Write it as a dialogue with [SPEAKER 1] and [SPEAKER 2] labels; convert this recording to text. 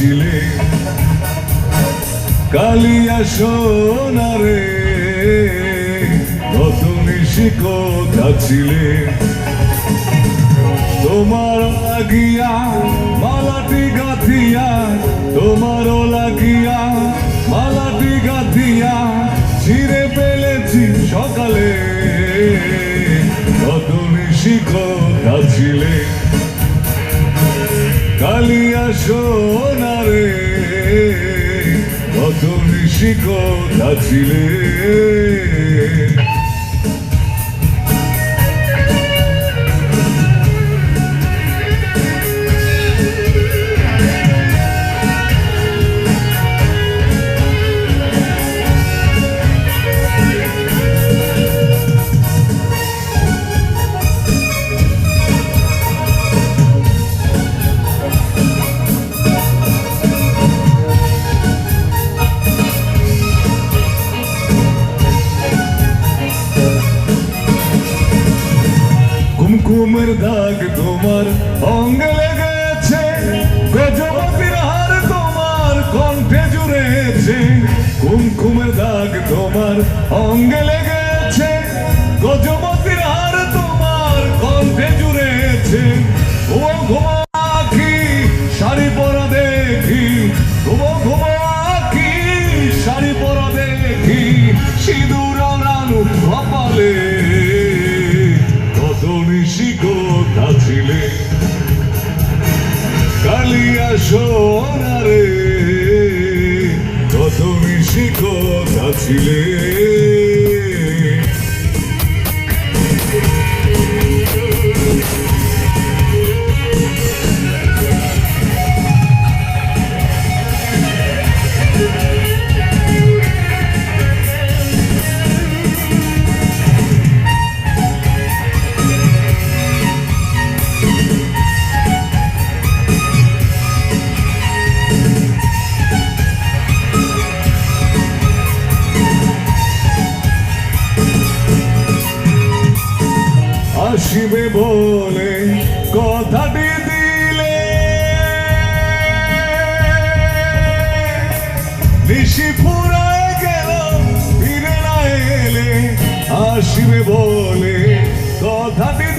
[SPEAKER 1] ছিলে কালিয়া সোনারে কত নিশি কথা ছিলে তোমার লাগিয়া মালাটি গাথিয়া তোমারও লাগিয়া মালাটি গাথিয়া ছিঁড়ে ফেলেছি সকালে কত নিশি কথা ছিলে কালিয়া সোনারে কত নিশি কথা ছিলে কুমকুমের দাগ তোমার অঙ্গে লেগেছে গজপতির হার তোমার কণ্ঠে জুড়েছে কুমকুমের দাগ তোমার অঙ্গে লেগেছে গজপতির হার তোমার কণ্ঠে জুড়েছে ও ঘুমাকি শাড়ি পরা দেখি ঘুমো ঘুমাকি শাড়ি পরা দেখি সিঁদুর রানু কপালে নিশি কথা ছিলে কালিয়া সোনারে কত নিশি কথা ছিলে আসিবে বলে কথাটি দিলে নিশি ফুরায় গেল ফিরে না এলে আসিবে বলে কথাটি